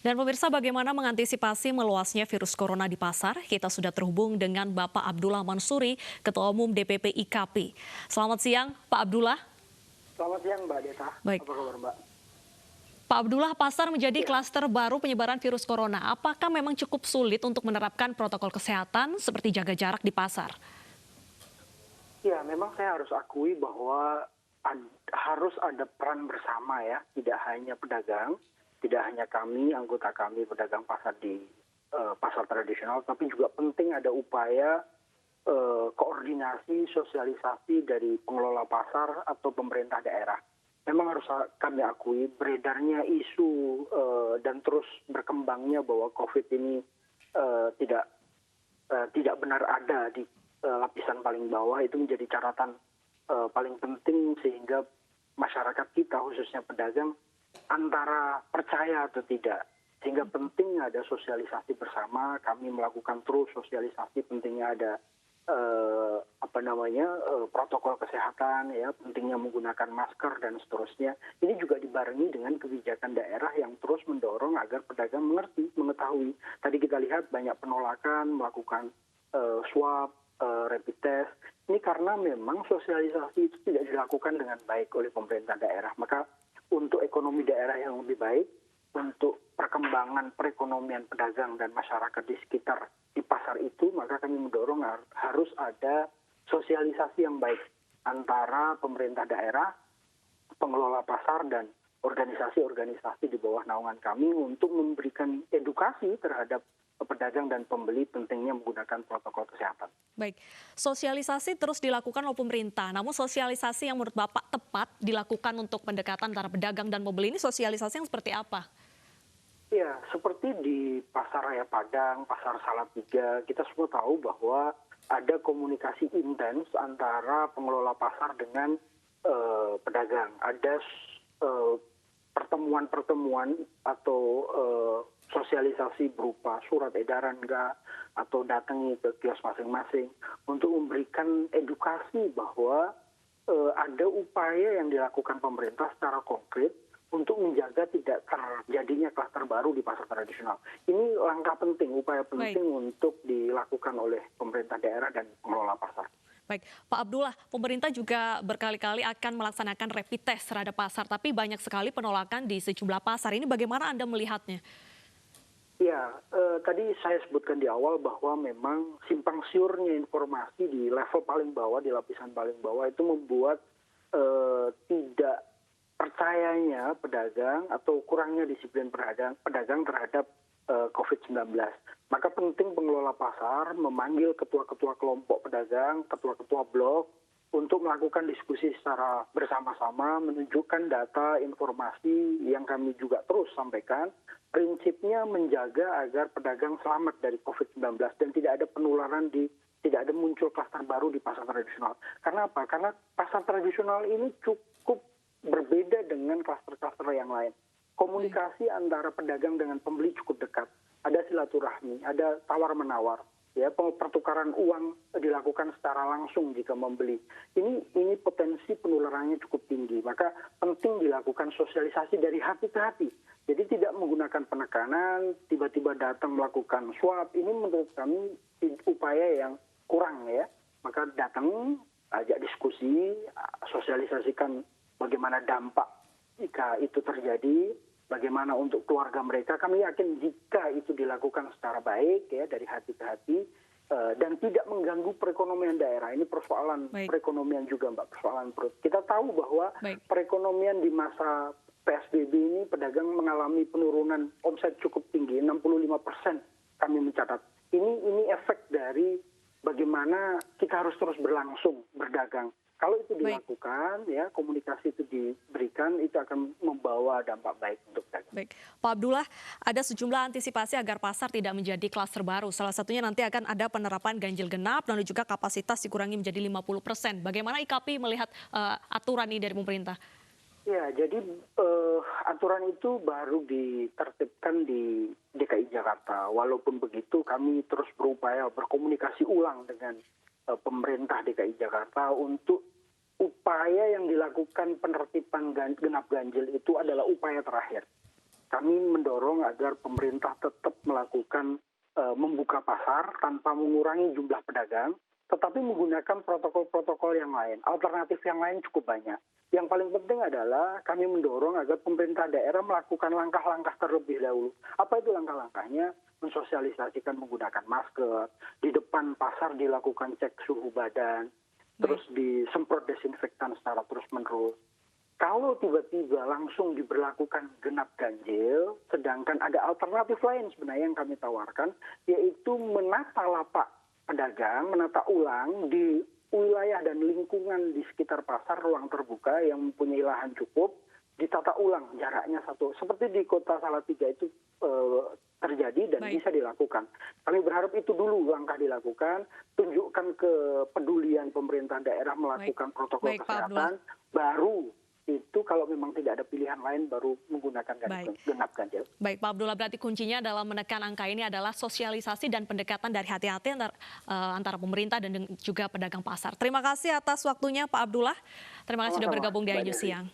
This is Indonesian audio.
Dan pemirsa, bagaimana mengantisipasi meluasnya virus corona di pasar? Kita sudah terhubung dengan Bapak Abdullah Mansuri, Ketua Umum DPP IKAPI. Selamat siang, Pak Abdullah. Selamat siang, Mbak Deta. Baik. Apa kabar, Mbak? Pak Abdullah, pasar menjadi Ya. klaster baru penyebaran virus corona. Apakah memang cukup sulit untuk menerapkan protokol kesehatan seperti jaga jarak di pasar? Ya, memang saya harus akui bahwa harus ada peran bersama ya, tidak hanya pedagang, tidak hanya kami, anggota kami pedagang pasar di pasar tradisional, tapi juga penting ada upaya koordinasi, sosialisasi dari pengelola pasar atau pemerintah daerah. Memang harus kami akui beredarnya isu dan terus berkembangnya bahwa COVID ini tidak benar ada di lapisan paling bawah, itu menjadi catatan paling penting sehingga masyarakat kita khususnya pedagang antara percaya atau tidak. Sehingga penting ada sosialisasi bersama, kami melakukan terus sosialisasi, pentingnya ada protokol kesehatan, ya, pentingnya menggunakan masker dan seterusnya. Ini juga dibarengi dengan kebijakan daerah yang terus mendorong agar pedagang mengetahui. Tadi kita lihat banyak penolakan melakukan swab, rapid test. Ini karena memang sosialisasi itu tidak dilakukan dengan baik oleh pemerintah daerah. Maka untuk ekonomi daerah yang lebih baik, untuk perkembangan perekonomian pedagang dan masyarakat di sekitar di pasar itu, maka kami mendorong harus ada sosialisasi yang baik antara pemerintah daerah, pengelola pasar, dan organisasi-organisasi di bawah naungan kami untuk memberikan edukasi terhadap pedagang dan pembeli pentingnya menggunakan protokol kesehatan. Baik, sosialisasi terus dilakukan oleh pemerintah. Namun sosialisasi yang menurut Bapak tepat dilakukan untuk pendekatan antara pedagang dan pembeli ini sosialisasi yang seperti apa? Ya, seperti di Pasar Raya Padang, Pasar Salatiga, kita semua tahu bahwa ada komunikasi intens antara pengelola pasar dengan pedagang. Ada pertemuan-pertemuan atau sosialisasi berupa surat edaran atau datangi ke kios masing-masing untuk memberikan edukasi bahwa ada upaya yang dilakukan pemerintah secara konkret untuk menjaga tidak terjadinya klaster baru di pasar tradisional. Ini langkah penting, upaya penting untuk dilakukan oleh pemerintah daerah dan pengelola pasar. Baik, Pak Abdullah, pemerintah juga berkali-kali akan melaksanakan rapid test terhadap pasar, tapi banyak sekali penolakan di sejumlah pasar. Ini bagaimana Anda melihatnya? Ya, tadi saya sebutkan di awal bahwa memang simpang siurnya informasi di level paling bawah, di lapisan paling bawah itu membuat tidak percayanya pedagang atau kurangnya disiplin pedagang terhadap COVID-19. Maka penting pengelola pasar memanggil ketua-ketua kelompok pedagang, ketua-ketua blok untuk melakukan diskusi secara bersama-sama, menunjukkan data, informasi yang kami juga terus sampaikan. Prinsipnya menjaga agar pedagang selamat dari COVID-19 dan tidak ada penularan tidak ada muncul klaster baru di pasar tradisional. Karena apa? Karena pasar tradisional ini cukup berbeda dengan klaster-klaster yang lain. Komunikasi antara pedagang dengan pembeli cukup dekat. Ada silaturahmi, ada tawar-menawar. Ya, pertukaran uang dilakukan secara langsung jika membeli. Ini potensi penularannya cukup tinggi. Maka penting dilakukan sosialisasi dari hati ke hati. Jadi tidak menggunakan penekanan, tiba-tiba datang melakukan swab. Ini menurut kami upaya yang kurang ya. Maka datang, ajak diskusi, sosialisasikan bagaimana dampak jika itu terjadi, bagaimana untuk keluarga mereka. Kami yakin jika itu dilakukan secara baik ya dari hati ke hati dan tidak mengganggu perekonomian daerah. Ini persoalan perekonomian juga, Mbak, persoalan perut. Kita tahu bahwa perekonomian di masa PSBB ini pedagang mengalami penurunan omset cukup tinggi, 65% kami mencatat. Ini efek dari bagaimana kita harus terus berlangsung berdagang. Kalau itu dilakukan, ya komunikasi itu diberikan, itu akan membawa dampak baik untuk pedagang. Baik, Pak Abdullah, ada sejumlah antisipasi agar pasar tidak menjadi klaster baru. Salah satunya nanti akan ada penerapan ganjil genap, lalu juga kapasitas dikurangi menjadi 50%. Bagaimana IKAPI melihat aturan ini dari pemerintah? Ya, jadi aturan itu baru ditertibkan di DKI Jakarta. Walaupun begitu, kami terus berupaya berkomunikasi ulang dengan pemerintah DKI Jakarta untuk upaya yang dilakukan penertiban genap ganjil itu adalah upaya terakhir. kami mendorong agar pemerintah tetap melakukan membuka pasar tanpa mengurangi jumlah pedagang, tetapi menggunakan protokol-protokol yang lain. Alternatif yang lain cukup banyak. Yang paling penting adalah kami mendorong agar pemerintah daerah melakukan langkah-langkah terlebih dahulu. Apa itu langkah-langkahnya? Mensosialisasikan menggunakan masker, di depan pasar dilakukan cek suhu badan, terus disemprot desinfektan secara terus-menerus. Kalau tiba-tiba langsung diberlakukan genap ganjil, sedangkan ada alternatif lain sebenarnya yang kami tawarkan, yaitu menata lapak pedagang, menata ulang di wilayah dan lingkungan di sekitar pasar, ruang terbuka yang mempunyai lahan cukup, ditata ulang jaraknya satu. Seperti di Kota Salatiga itu terjadi dan bisa dilakukan. Kami berharap itu dulu langkah dilakukan, tunjukkan kepedulian pemerintah daerah melakukan protokol kesehatan, baru itu kalau memang tidak ada pilihan lain baru menggunakan genap ganjil. Baik Pak Abdullah, berarti kuncinya dalam menekan angka ini adalah sosialisasi dan pendekatan dari hati-hati antara pemerintah dan juga pedagang pasar. Terima kasih atas waktunya Pak Abdullah. Terima kasih sudah bergabung di Ayu Siang.